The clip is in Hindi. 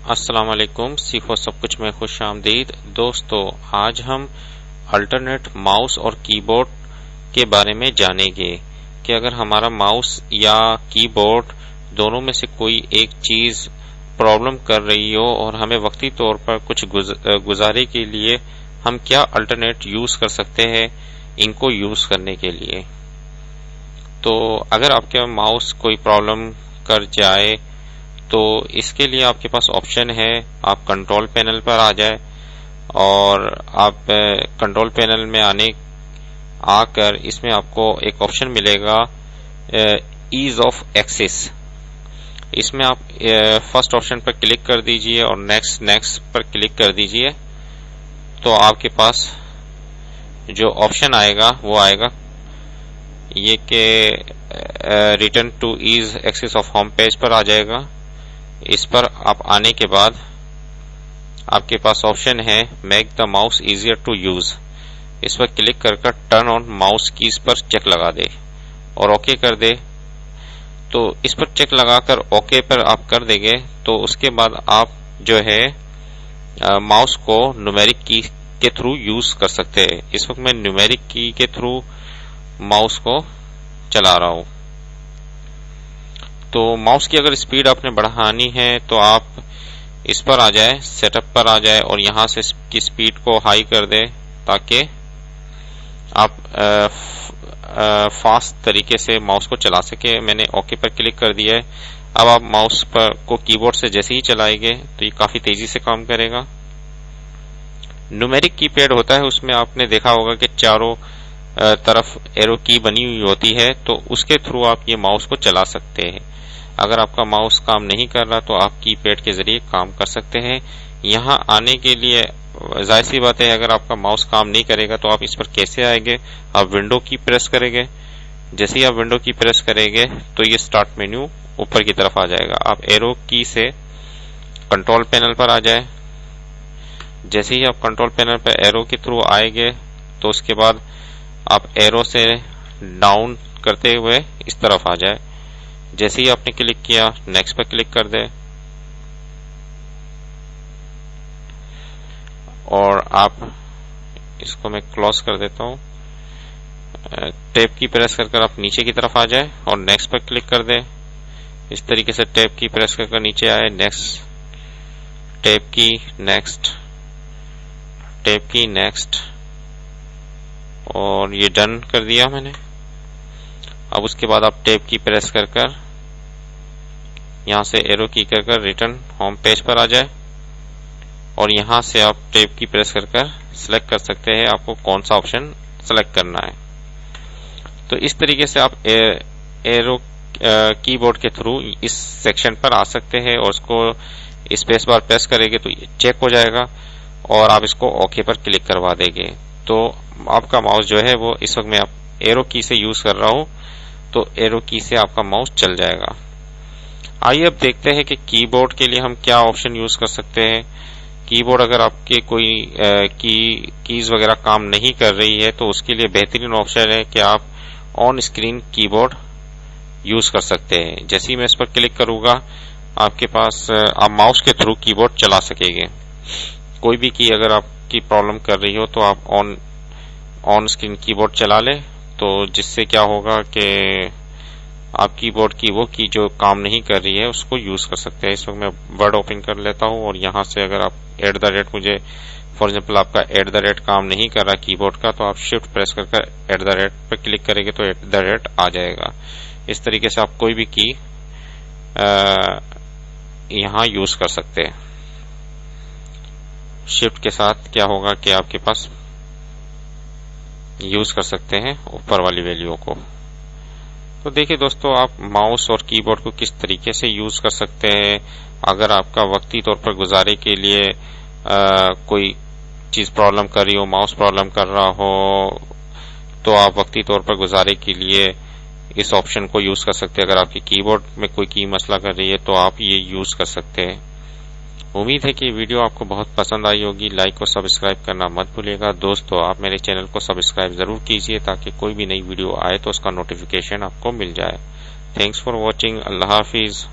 अस्सलाम वालेकुम। सीखो सब कुछ में खुश आमदीद। दोस्तों, आज हम अल्टरनेट माउस और कीबोर्ड के बारे में जानेंगे कि अगर हमारा माउस या कीबोर्ड दोनों में से कोई एक चीज प्रॉब्लम कर रही हो और हमें वक्ती तौर पर कुछ गुजारे के लिए हम क्या अल्टरनेट यूज कर सकते हैं इनको यूज करने के लिए। तो अगर आपके माउस कोई प्रॉब्लम कर जाए तो इसके लिए आपके पास ऑप्शन है, आप कंट्रोल पैनल पर आ जाए और आप कंट्रोल पैनल में आकर इसमें आपको एक ऑप्शन मिलेगा ईज ऑफ एक्सेस। इसमें आप फर्स्ट ऑप्शन पर क्लिक कर दीजिए और नेक्स्ट पर क्लिक कर दीजिए तो आपके पास जो ऑप्शन आएगा वो आएगा ये कि return to ease access of home page पर आ जाएगा। इस पर आप आने के बाद आपके पास ऑप्शन है make the mouse easier to use. इस पर क्लिक कर टर्न ऑन माउस कीज पर चेक लगा दे और ओके कर दे। तो इस पर चेक लगाकर ओके पर आप कर देंगे तो उसके बाद आप जो है माउस को न्यूमेरिक की के थ्रू यूज कर सकते हैं। इस वक्त मैं न्यूमेरिक की के थ्रू माउस को चला रहा हूं। तो माउस की अगर स्पीड आपने बढ़ानी है तो आप इस पर आ जाए, सेटअप पर आ जाए और यहां से की स्पीड को हाई कर दे ताकि आप फास्ट तरीके से माउस को चला सके। मैंने ओके पर क्लिक कर दिया है। अब आप माउस पर को कीबोर्ड से जैसे ही चलाएंगे तो ये काफी तेजी से काम करेगा। न्यूमेरिक कीपैड होता है, उसमें आपने देखा होगा कि चारों तरफ एरो की बनी हुई होती है, तो उसके थ्रू आप ये माउस को चला सकते हैं। अगर आपका माउस काम नहीं कर रहा तो आप कीपैड के जरिए काम कर सकते हैं। यहाँ आने के लिए जाहिर सी बात है, अगर आपका माउस काम नहीं करेगा तो आप इस पर कैसे आएंगे, आप विंडो की प्रेस करेंगे। जैसे ही आप विंडो की प्रेस करेंगे तो ये स्टार्ट मेन्यू ऊपर की तरफ आ जाएगा। आप एरो की से कंट्रोल पैनल पर आ जाए। जैसे ही आप कंट्रोल पैनल पर एरो के थ्रू आएंगे तो उसके बाद आप एरो से डाउन करते हुए इस तरफ आ जाए। जैसे ही आपने क्लिक किया नेक्स्ट पर क्लिक कर दे और आप इसको मैं क्लोज कर देता हूं। टैब की प्रेस कर आप नीचे की तरफ आ जाए और नेक्स्ट पर क्लिक कर दे। इस तरीके से टैब की प्रेस कर नीचे आए, नेक्स्ट, टैब की, नेक्स्ट, टैब की, नेक्स्ट और ये डन कर दिया मैंने। अब उसके बाद आप टैब की प्रेस कर यहां से एरो की कर रिटर्न होम पेज पर आ जाए और यहां से आप टैब की प्रेस कर सिलेक्ट कर सकते हैं आपको कौन सा ऑप्शन सिलेक्ट करना है। तो इस तरीके से आप एरो कीबोर्ड के थ्रू इस सेक्शन पर आ सकते हैं और उसको स्पेस बार प्रेस करेंगे तो ये चेक हो जाएगा और आप इसको ओके पर क्लिक करवा देंगे तो आपका माउस जो है वो इस वक्त मैं एरो की से यूज कर रहा हूं तो एरो की से आपका माउस चल जाएगा। आइए अब देखते हैं कि कीबोर्ड के लिए हम क्या ऑप्शन यूज कर सकते हैं। कीबोर्ड अगर आपके कोई कीज वगैरह काम नहीं कर रही है तो उसके लिए बेहतरीन ऑप्शन है कि आप ऑन स्क्रीन कीबोर्ड यूज कर सकते हैं। जैसे ही मैं इस पर क्लिक करूंगा आपके पास आप माउस के थ्रू कीबोर्ड चला सकेंगे। कोई भी की अगर आपकी प्रॉब्लम कर रही हो तो आप ऑन स्क्रीन कीबोर्ड चला लें तो जिससे क्या होगा कि आप कीबोर्ड की वो की जो काम नहीं कर रही है उसको यूज कर सकते हैं। इस वक्त मैं वर्ड ओपन कर लेता हूं और यहां से अगर आप @ मुझे फॉर एग्जांपल आपका @ काम नहीं कर रहा कीबोर्ड का तो आप शिफ्ट प्रेस कर @ पर क्लिक करेंगे तो @ आ जाएगा। इस तरीके से आप कोई भी की यहां यूज कर सकते हैं। शिफ्ट के साथ क्या होगा कि आपके पास यूज कर सकते हैं ऊपर वाली वैल्यू को। तो देखिए दोस्तों, आप माउस और कीबोर्ड को किस तरीके से यूज कर सकते हैं। अगर आपका वक्ती तौर पर गुजारे के लिए कोई चीज प्रॉब्लम कर रही हो, माउस प्रॉब्लम कर रहा हो तो आप वक्ती तौर पर गुजारे के लिए इस ऑप्शन को यूज कर सकते हैं। अगर आपकी कीबोर्ड में कोई की मसला कर रही है तो आप ये यूज कर सकते हैं। उम्मीद है कि वीडियो आपको बहुत पसंद आई होगी। लाइक और सब्सक्राइब करना मत भूलिएगा। दोस्तों, आप मेरे चैनल को सब्सक्राइब जरूर कीजिए ताकि कोई भी नई वीडियो आए तो उसका नोटिफिकेशन आपको मिल जाए। Thanks for watching. Allah Hafiz.